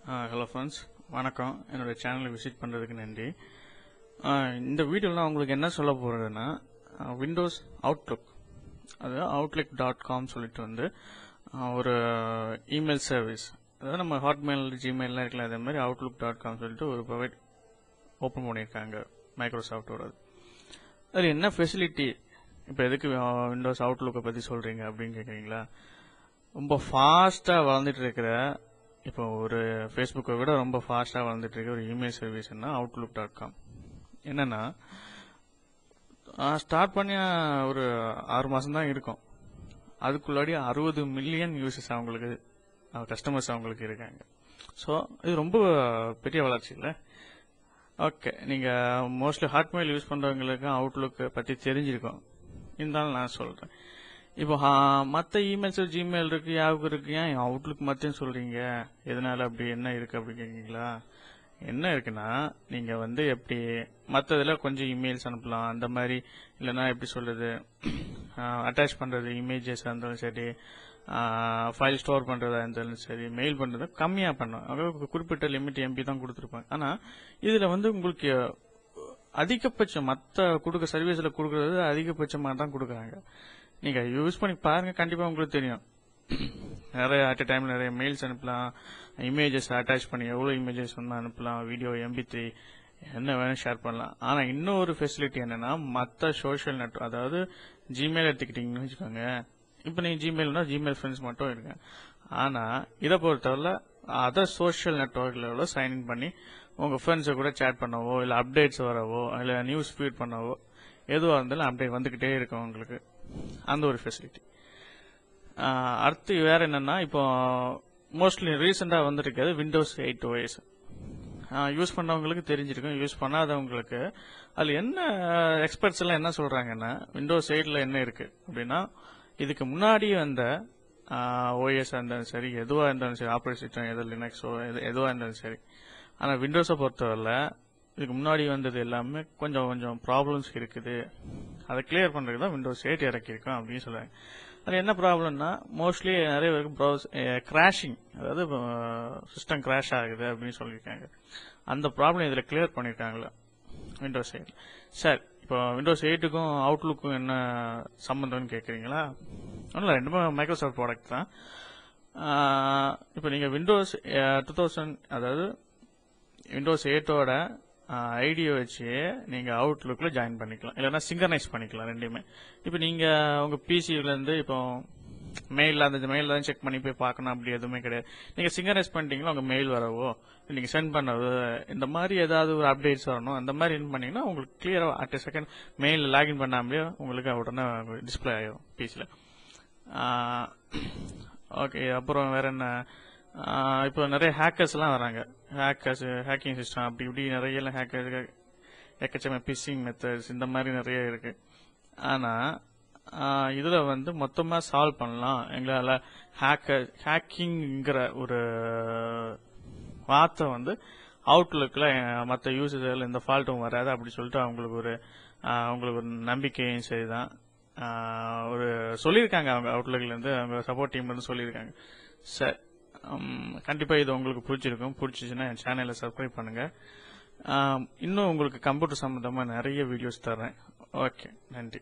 Hello friends, வணக்கம். என்னோட சேனலை விசிட் பண்ணுறதுக்கு நன்றி. இந்த வீடியோவில் நான் உங்களுக்கு என்ன சொல்ல போகிறதுன்னா, விண்டோஸ் அவுட்லுக், அது outlook.com சொல்லிட்டு வந்து ஒரு இமெயில் சர்வீஸ், அதாவது நம்ம ஹாட்மெயில் ஜிமெயிலாம் இருக்கலாம், அதே மாதிரி outlook.com சொல்லிட்டு ஒரு ப்ரொவைட் ஓப்பன் பண்ணியிருக்காங்க மைக்ரோசாஃப்டோட. அதில் என்ன ஃபெசிலிட்டி, இப்போ எதுக்கு விண்டோஸ் அவுட்லுக்கை பற்றி சொல்கிறீங்க அப்படின்னு கேட்குறீங்களா? ரொம்ப ஃபாஸ்ட்டாக வளர்ந்துட்டு இருக்கிற, இப்போ ஒரு ஃபேஸ்புக்கை விட ரொம்ப ஃபாஸ்ட்டாக வளர்ந்துட்டு இருக்க ஒரு இமெயில் சர்வீஸ்னா outlook.com. என்னன்னா, ஸ்டார்ட் பண்ணி ஒரு 6 மாதம் தான் இருக்கும். அதுக்குள்ளாடி 60 மில்லியன் யூசர்ஸ் அவங்களுக்கு, கஸ்டமர்ஸ் அவங்களுக்கு இருக்காங்க. ஸோ இது ரொம்ப பெரிய வளர்ச்சி இல்லை? ஓகே, நீங்கள் மோஸ்ட்லி ஹாட்மெயில் யூஸ் பண்ணுறவங்களுக்கு அவுட்லுக் பற்றி தெரிஞ்சிருக்கும். இருந்தாலும் நான் சொல்கிறேன். இப்போ மற்ற இமெயில்ஸ் ஜிமெயில் இருக்கு, யாவுக்கு இருக்கு, ஏன் அவுட்லுக் மட்டும் சொல்றீங்க, எதனால அப்படி, என்ன இருக்கு அப்படி கேட்குறீங்களா? என்ன இருக்குன்னா, நீங்க வந்து எப்படி மற்றதுல கொஞ்சம் இமெயில்ஸ் அனுப்பலாம், அந்த மாதிரி, இல்லைன்னா எப்படி சொல்றது, அட்டாச் பண்றது இமேஜஸ் இருந்தாலும் சரி, ஃபைல் ஸ்டோர் பண்றதா இருந்தாலும் சரி, மெயில் பண்றது கம்மியா பண்ணும். அதாவது குறிப்பிட்ட லிமிட் எம்பி தான் கொடுத்துருப்பாங்க. ஆனா இதுல வந்து உங்களுக்கு அதிகபட்சம் மற்ற கொடுக்க சர்வீஸ்ல கொடுக்கறது அதிகபட்சமா தான் கொடுக்குறாங்க. நீங்க யூஸ் பண்ணி பாருங்க, கண்டிப்பா உங்களுக்கு தெரியும். நிறைய அட் டைம்ல நிறைய மெயில்ஸ் அனுப்பலாம், இமேஜஸ் அட்டாச் பண்ணி எவ்வளவு இமேஜஸ் ஒன்று அனுப்பலாம், வீடியோ MP3 என்ன வேணும் ஷேர் பண்ணலாம். ஆனா இன்னொரு ஃபெசிலிட்டி என்னன்னா, மற்ற சோஷியல் நெட்வொர்க், அதாவது ஜிமெயில் எடுத்துக்கிட்டீங்கன்னு வச்சுக்கோங்க. இப்போ நீங்க ஜிமெயில்னா ஜிமெயில் ஃப்ரெண்ட்ஸ் மட்டும் இருக்கு. ஆனா இதை பொறுத்தவரை அதர் சோஷியல் நெட்வொர்க்ல சைன்இன் பண்ணி உங்க ஃப்ரெண்ட்ஸை கூட சேட் பண்ணவோ, இல்லை அப்டேட்ஸ் வரவோ, இல்லை நியூஸ் ஃபீட் பண்ணவோ, எதுவாக இருந்தாலும் அப்டேட் வந்துகிட்டே இருக்கும் உங்களுக்கு. அந்த ஒரு ஃபெசிலிட்டி. அடுத்து வேற என்னன்னா, இப்போ மோஸ்ட்லி ரீசெண்டா வந்துருக்காது விண்டோஸ் 8 OS. யூஸ் பண்ணவங்களுக்கு தெரிஞ்சிருக்கும், யூஸ் பண்ணாதவங்களுக்கு அதுல என்ன எக்ஸ்பர்ட்ஸ் எல்லாம் என்ன சொல்றாங்கன்னா, விண்டோஸ் 8ல என்ன இருக்கு அப்படின்னா, இதுக்கு முன்னாடி வந்த OS இருந்தாலும் சரி, எதுவா இருந்தாலும் சரி, ஆப்ரேட்டிங் சிஸ்டம் எது, லினக்ஸோ எதுவா இருந்தாலும் சரி, ஆனா விண்டோஸை பொறுத்தவரை இதுக்கு முன்னாடி வந்தது எல்லாமே கொஞ்சம் கொஞ்சம் ப்ராப்ளம்ஸ் இருக்குது. அதை கிளியர் பண்றதுக்கு தான் விண்டோஸ் 8 இறக்கியிருக்கோம் அப்படின்னு சொல்றாங்க. அது என்ன ப்ராப்ளம்னா, மோஸ்ட்லி நிறைய பேருக்கு ப்ரௌஸ் கிராஷிங், அதாவது சிஸ்டம் கிராஷ் ஆகுது அப்படின்னு சொல்லியிருக்காங்க. அந்த ப்ராப்ளம் இதில் கிளியர் பண்ணியிருக்காங்களா விண்டோஸ் 8. சார், இப்போ விண்டோஸ் 8க்கும் அவுட்லுக்கும் என்ன சம்பந்தம்னு கேட்குறீங்களா? ஒன்றும் இல்லை, ரெண்டுமே மைக்ரோசாஃப்ட் ப்ராடக்ட் தான். இப்போ நீங்கள் விண்டோஸ் 2000, அதாவது விண்டோஸ் 8ஓட ஐடியை வச்சு நீங்க அவுட்லுக்ல ஜாயின் பண்ணிக்கலாம், இல்லைன்னா சிங்கனைஸ் பண்ணிக்கலாம் ரெண்டுமே. இப்போ நீங்க உங்க பிசில இருந்து இப்போ மெயில், அந்த மெயில் தான் செக் பண்ணி போய் பார்க்கணும் அப்படி எதுவுமே கிடையாது. நீங்க சிங்கனைஸ் பண்ணிட்டீங்களா, உங்க மெயில் வரவோ, நீங்க சென்ட் பண்ணவோ, இந்த மாதிரி ஏதாவது ஒரு அப்டேட்ஸ் வரணும், அந்த மாதிரி என்ன பண்ணீங்கன்னா உங்களுக்கு கிளியரா அட் செகண்ட் மெயில் லாகின் பண்ணாமலே உங்களுக்கு உடனே டிஸ்பிளே ஆகிடும் பிசில. ஓகே, அப்புறம் வேற என்ன, இப்போ நிறைய ஹேக்கர்ஸ் எல்லாம் வராங்க. ஹேக்கிங் சிஸ்டம் அப்படி இப்படி நிறைய எல்லாம் ஹேக்கர், எக்கச்சக்க பிஷிங் மெத்தட்ஸ், இந்த மாதிரி நிறைய இருக்கு. ஆனா இதுல வந்து மொத்தமா சால்வ் பண்ணலாம் எங்களால. ஹேக்கிங்கிற ஒரு வார்த்தை வந்து அவுட்லுக்ல மற்ற யூசர்ல எந்த ஃபால்ட்டும் வராது அப்படி சொல்லிட்டு அவங்களுக்கு ஒரு நம்பிக்கையும் சரிதான். ஒரு சொல்லியிருக்காங்க, அவங்க அவுட்லுக்ல இருந்து, அவங்க சப்போர்ட் டீம்ல இருந்து சொல்லியிருக்காங்க. சார், கண்டிப்பா இது உங்களுக்கு பிடிச்சிருக்கும். பிடிச்சிச்சுன்னா என் சேனலை சப்ஸ்கிரைப் பண்ணுங்க. இன்னும் உங்களுக்கு கம்ப்யூட்டர் சம்பந்தமா நிறைய வீடியோஸ் தரேன். ஓகே, நன்றி.